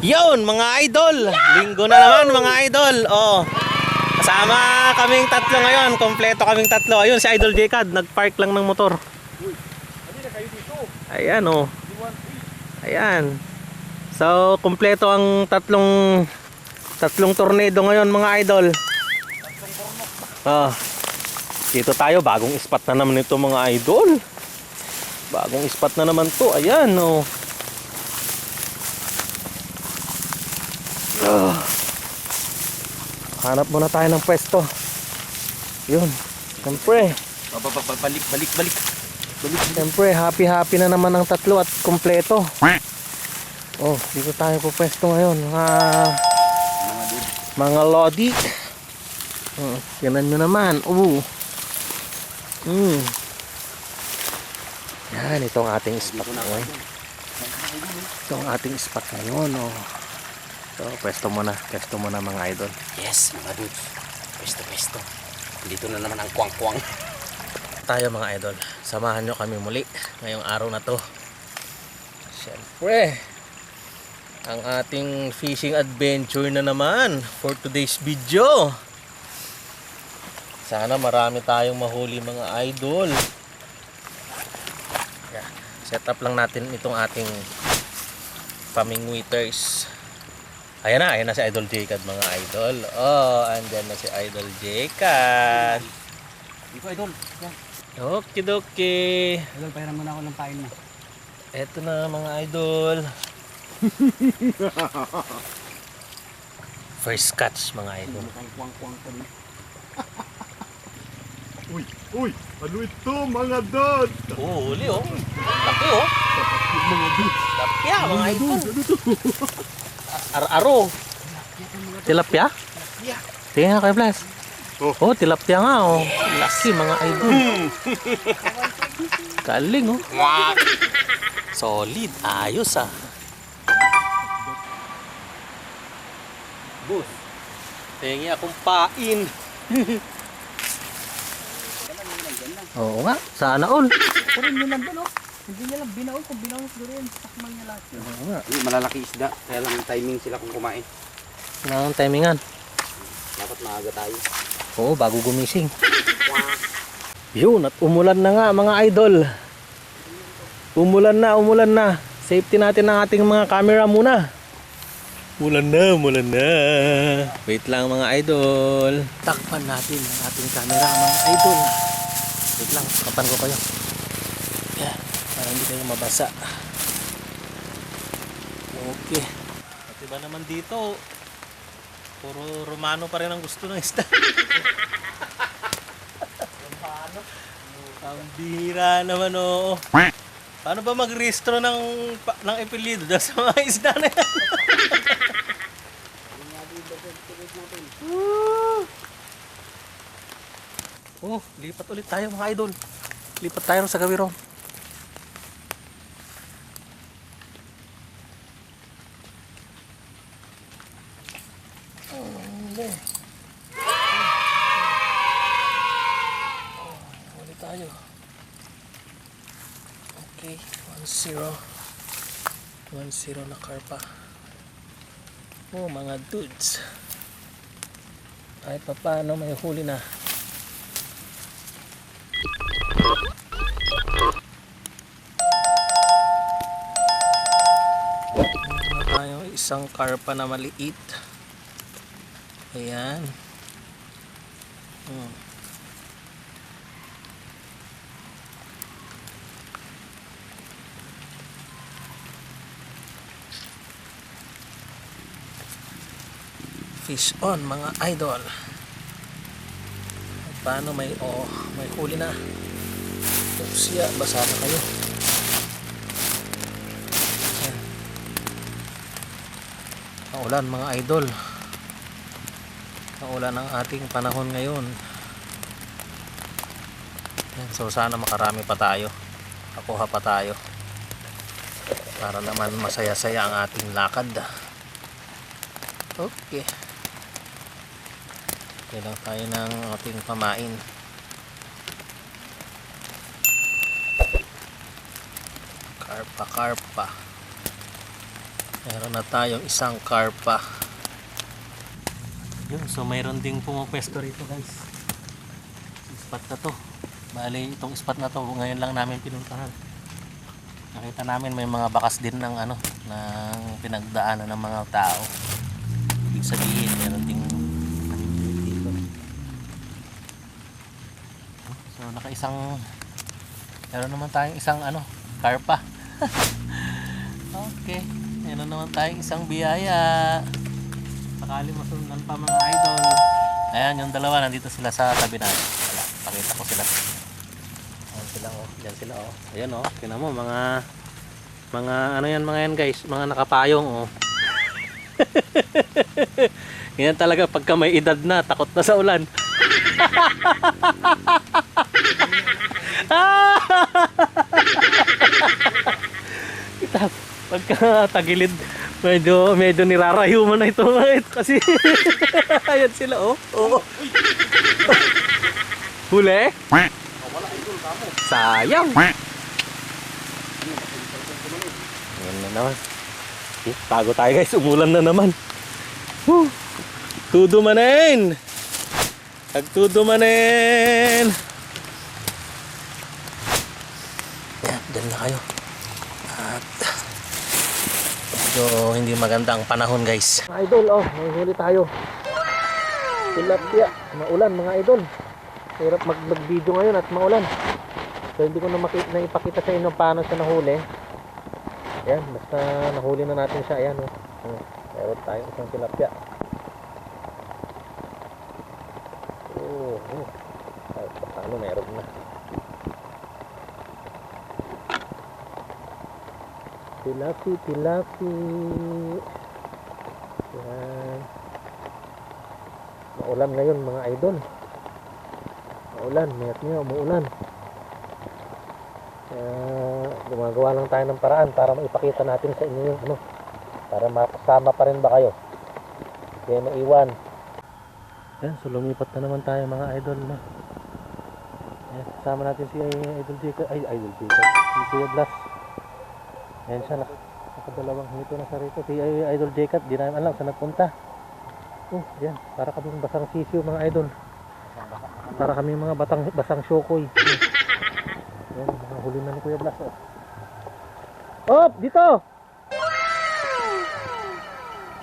Yun mga idol, linggo na naman mga idol. Oh. Kasama kaming tatlo ngayon, kompleto kaming tatlo. Ayun si Idol Jcad, nagpark lang ng motor. Ayan oh. Ayan. So, kompleto ang tatlong tornado ngayon mga idol. Ah. Dito tayo, bagong spot na naman ito mga idol. Bagong spot na naman to. Ayan oh. Hanap muna tayo ng pwesto. Yun. Siyempre. Balik. Siyempre, happy na naman ang tatlo at kompleto. Oh, dito tayo po pwesto ngayon. Mga lodi. Tinan nyo naman. Yan, ito ang ating spot ngayon. Ito ang ating spot ngayon. Oh. So, pwesto muna mga idol. Yes, mga dudes. Pesto. Dito na naman ang kwang-kwang. Tayo mga idol, samahan nyo kami muli ngayong araw na to. Siyempre, ang ating fishing adventure na naman for today's video. Sana marami tayong mahuli mga idol. Yeah, set up lang natin itong ating pamingwiters. Ayan na si Idol Jcad mga idol. Oh, andyan na si Idol Jcad. Dito idol. Yan. Okidoki. Idol, pahiram muna ako ng pain mo. Eto na mga idol. First catch mga idol. Mukhang kwang-kwang pa din. Uy, ano ito mga dad? Oh, huli oh. Laki oh. Mga dad. Tilapia mga idol. Ano ito? Ar-aro. Tilapia? Tingnan kayo Blas. Oh, tilapia nga oh. Laki mga idol. Galing oh. Solid. Ayos ah. Boss. Tingi akong pain. Oo nga. Sana all. Puro nyo nandun oh. Hindi niya lang binaon. Kung binaon siguro yun, sakman niya lahat yun. Oo nga. Malalaki isda. Kaya lang timing sila kung kumain. Kailangan timingan. Dapat maaga tayo. Oo, bago gumising. Yun, at umulan na nga mga idol. Umulan na. Safety natin ang ating mga camera muna. Umulan na. Wait lang mga idol. Takpan natin ang ating camera mga idol. Wait lang, kapan ko kayo. Yan, para hindi kayo mabasa. Okay. At iba naman dito, puro Romano pa rin ang gusto ng isda. Romano? Ang bihira naman oh. Paano ba mag-rehistro ng epilido dahil sa mga isda na yan? Oh, lipat ulit tayo mga idol. Lipat tayo sa gawiro. Ulit tayo. Okay, 1-0 na karpa. Oh mga dudes, kahit pa paano may huli na. Meron na tayo isang karpa na maliit. Ayan. Fish on mga idol. Paano may huli na. Siya, basa na kayo. Ayan. Maulan mga idol. Maulan ang ating panahon ngayon. Ayan, so sana makarami pa tayo. Makuha pa tayo. Para naman masaya-saya ang ating lakad. Okay. Kailangan tayo ng ating pamain. Karpa. Meron na tayong isang karpa. Yun, so mayroon ding pumupwesto rito guys. Spot na to. Bali, itong spot na to ngayon lang namin pinuntahan. Nakita namin may mga bakas din ng ano, ng pinagdaanan ng mga tao. Ibig sabihin, meron ding dito. So meron naman tayong isang ano, karpa. Okay, meron naman tayong isang biyaya. Sakali masundan pa mga idol. Ayan, yung dalawa nandito sila sa tabi natin. Wala, pakita ko sila. Ayan sila oh, diyan sila oh. Ayan oh, tingnan mo mga ano yan mga yan guys, mga nakapayong oh. Yan talaga pagka may edad na, takot na sa ulan. Kita, pagka tagilid, medyo nirarayo mo na ito kasi ayan sila oh. Oh. Huli? Sayang. Ayan na naman. Tago tayo guys, umulan na naman. Tudo manin. Nagtudo manin. Yan, dyan na kayo. At medyo hindi maganda ang panahon guys. Mga idol, oh, may huli tayo. Tilapia, maulan mga idol. Hirap mag-video ngayon at maulan. So hindi ko na ipakita sa inyo paano siya nahuli. Ayan, basta nahuli na natin siya. Ayan, oh. Meron tayong isang tilapia. Kahit paano meron na. Tilapi. Ayan. Maulan ngayon mga idol. Maulan, mayat-maya umuulan. Gumagawa lang tayo ng paraan para maipakita natin sa inyo yung ano, para makasama pa rin ba kayo, kaya maiwan. Yan, so lumipat na naman tayo mga idol na. Yan, kasama natin si Idol Jacob, si Kuya Blas. Yan siya, nakadalawang hito na sa rito. Si Idol Jacob, di namin alam saan nagpunta. Yan, para kaming basang sisiyo mga idol, para kaming mga basang syokoy. Yan, huli na ni Kuya Blas oh. Op, dito!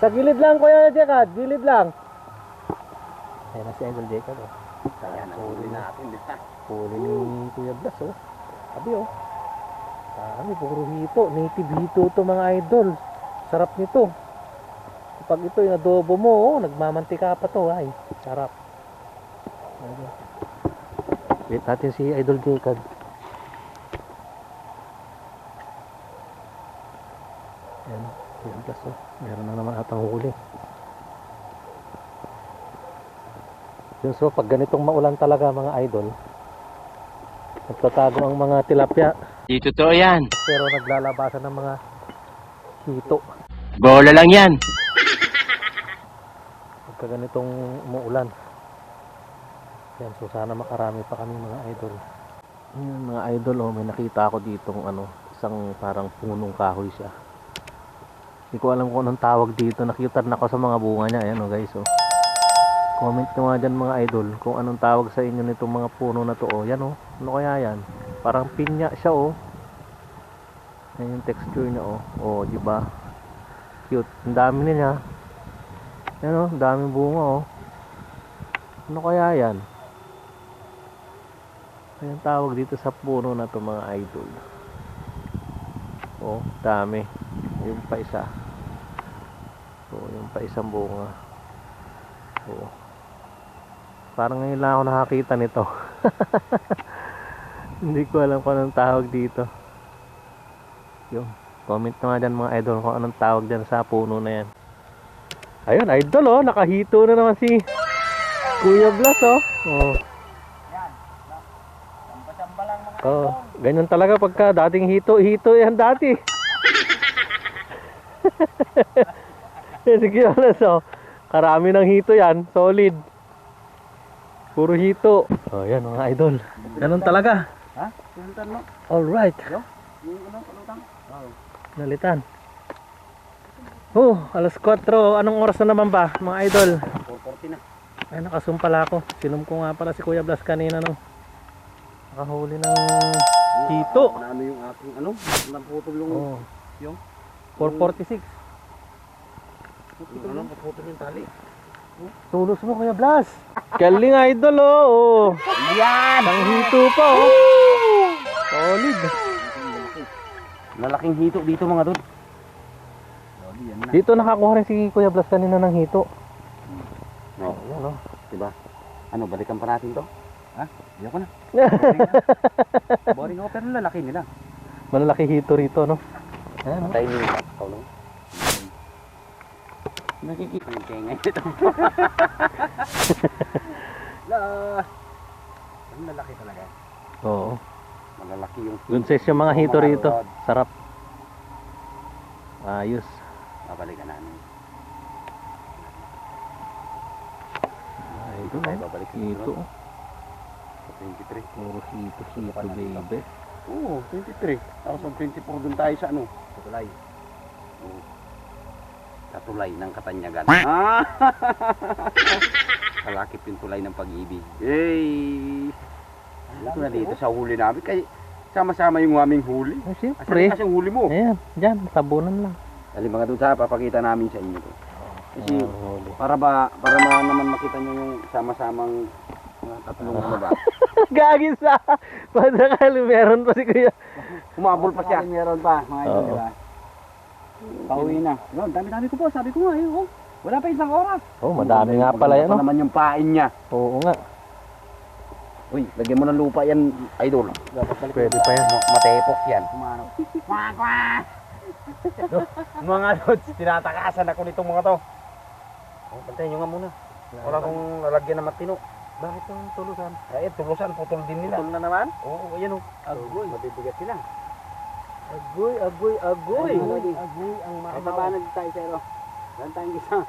Sa gilid lang Kuya Jacob, gilid lang. Ayan na si Idol Jacob oh. Ayan, huli natin dito. Huli ni Kuya Blas oh. Sabi oh. Sabi, puro hito, native hito to mga idol. Sarap nito. Kapag ito yung adobo mo oh, nagmamantika pa to ay. Sarap. Wait natin si Idol Jacob. Ayan, yung gas oh. Meron na naman atang huli. Yun, so pag ganitong maulan talaga mga idol, nagtatago ang mga tilapia. Di totoo yan. Pero naglalabasan ng mga hito. Bola lang yan. Pagka ganitong umuulan. Yan, so sana makarami pa kami mga idol. Ayan, mga idol oh, may nakita ako ditong ano, isang parang punong kahoy siya. Hindi ko alam kung anong tawag dito. Nakita na ako sa mga bunga niya. Ayan o guys oh. Comment nyo nga dyan mga idol kung anong tawag sa inyo nitong mga puno na to oh. Yan oh. Ano kaya yan? Parang pinya siya oh. Yan yung texture niya oh. Oh diba? Cute. Ang dami niya. Yan oh. Daming bunga oh. Ano kaya yan? Ayan tawag dito sa puno na to mga idol. Oh dami. Yung pa isa. So, yung pa isang bunga. So, parang ngayon lang ako nakakita nito. Hindi ko alam kung anong tawag dito. Yung, comment nga dyan mga idol kung anong tawag dyan sa puno na yan. Ayun, idol oh, nakahito na naman si Kuya Blas oh. Oh. Oh, ganyan talaga pagka dating hito yan dati. Sige, so, karami ng hito yan, solid. Puro hito. Oh, yan mga idol. Ganun talaga. Ha? Pinuntan mo? Alright. Yung ano, palutang? Oo. Nalitan. Alas 4. Anong oras na naman ba, mga idol? 4:40 na. Ay, nakasumpala ako. Sinum ko nga pala si Kuya Blas kanina, no? Nakahuli ng hito. Ano yung aking ano? Naputol yung Oh, yung 4:46. ano, naputol yung tali. Tulos mo, Kuya Blas. Galing, idol, oh. Yan! Ang hito pa, oh. Solid. Lalaking hito dito mga dod. Yan na. Dito nakakuha rin si Kuya Blas kanina ng hito. No, Ayan, oh. diba? Ano, balikan pa natin to? Ha? Ayoko na. Boring ako pero lalaki nila. Malalaki hito rito, no? Ayan, oh. Patay nyo yung ikaw lang. Nakikita yung kengay nito. Ang lalaki talaga. Oo. Malalaki yung Good size yung mga hito rito. Sarap. Ayos. Babalikan namin. Ito, Tayo no? babalik sa Hito. sunod. Sa 23. Puro hito, baby. Oo, 23. Tapos ang 24 dun tayo sa ano? Sa tulay. Oo. Sa tulay ng Katanyagan. Ah! Kalakip yung tulay ng pag-ibig. Hey! Ito na dito sa huli namin. Kaya sama-sama yung aming huli. Ay, Asan siyempre. kasi yung huli mo? Ayan, dyan, tabunan lang. Dali mga doon sa papakita namin sa inyo to. Kasi huli. para naman makita nyo yung sama-samang tatlong baba. Gagis sa padakal, meron pa si Kuya. Humabol pa siya. Meron pa, mga ito, Oo. diba? Pauwi na. No, dami-dami ko po, sabi ko nga, oh. Wala pa isang oras. Oh, madami nga pala yan, Ito no? naman yung pain niya. Oo nga. Uy, lagyan mo ng lupa yan, idol. Pwede pa yan. Matepok yan. Kumano. Mga lods, tinatakasan ako nitong mga to. Oh, pantayin nyo nga muna. Wala kong lalagyan ng matino. Bakit yung tulusan? Ay, tulusan, putol din nila. Putol na naman? Oo, ayan o. Agoy. Mabibigat sila. Agoy, agoy, agoy. Agoy ang mahal. Ay, baba na tayo sa'yo. Saan tayong isang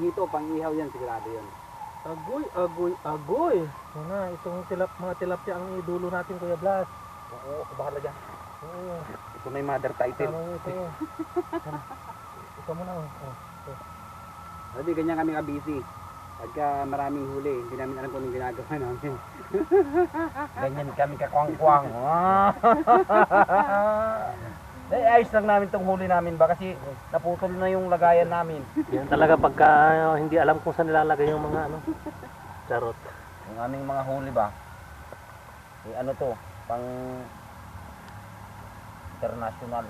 hito, pang ihaw yan, sigurado yan. Agoy, agoy, agoy. Una, itong mga tilapia ang idulo natin, Kuya Blas. Oo, bahala dyan. Oo. Ito na yung mother title. Tama mo ito. Ito muna, oh. Sabi, ganyan kami ka-busy. Pagka maraming huli, hindi namin alam kung anong ginagawa namin. Ganyan kami kakwang-kwang. Ayos lang namin itong huli namin ba kasi naputol na yung lagayan namin. Yan talaga pagka hindi alam kung saan nilalagay yung mga ano. Charot. Yung aming mga huli ba, ano to, pang international.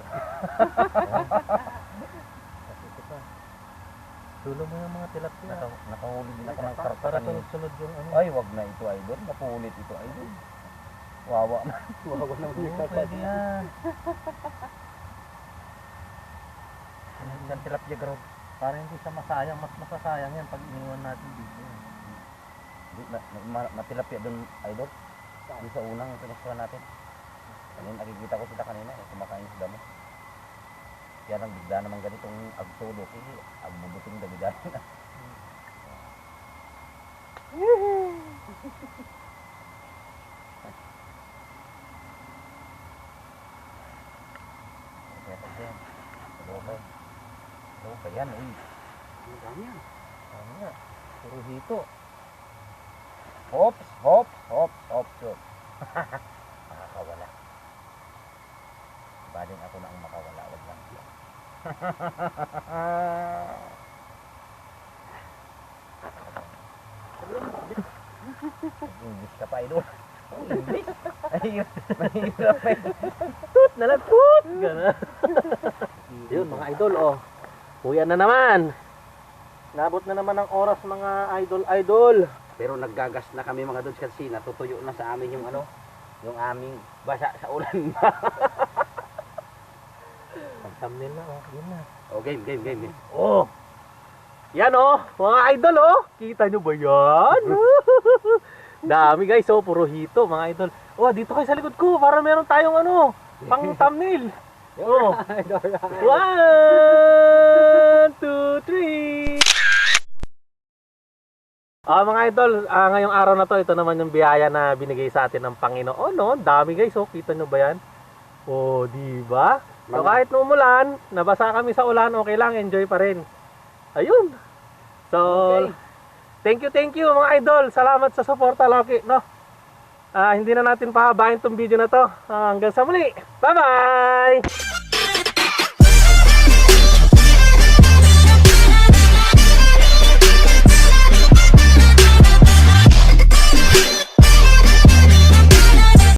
Dulo mo yung mga tilapia. Nakahuli din ako ng karpa Para kanina. sunod-sunod yung ano. Ay, wag na ito idol, napulit ito idol. Wawa na. Wawa na Oo, pwede yan. Isang tilapia garot. Para hindi siya masayang. Mas masasayang yan pag iniwan natin dito. Matilapia doon idol. Doon sa unang pinasukan natin. Kanina nakikita ko sila kanina, kumakain sila mo. Kaya lang bigla naman ganitong agsulo kasi agbubuting dami-dami na. Okay yan, uy. Ang dami yan. Ano nga. Puro hito. Hops, hops, hops, hops, hops. Makakawala. Baling ako na ang makawala. Wag lang. English ka pa, idol. English? Mahirap eh. Tut na lang, tut! Gana. Yun mga idol, oh. Uyan na naman. Nabot na naman ang oras mga idol. Pero naggagas na kami mga dods kasi natutuyo na sa amin yung ano, yung aming basa sa ulan. Pag-thumbnail na, oh. Yun na. Oh, game. Oh! Yan oh, mga idol oh. Kita nyo ba yan? Dami guys, oh, puro hito mga idol. Oh, dito kayo sa likod ko para meron tayong ano, pang thumbnail. Oh. 1, 2, 3. Mga idol, ngayong araw na to, ito naman yung biyaya na binigay sa atin ng Panginoon, no? Dami guys, oh, kita nyo ba yan? Oh, di ba? So kahit na umulan, nabasa kami sa ulan, okay lang, enjoy pa rin. Ayun. So, thank you mga idol. Salamat sa suporta lagi, no? Hindi na natin pahabain tong video na to. Hanggang sa muli. Bye-bye!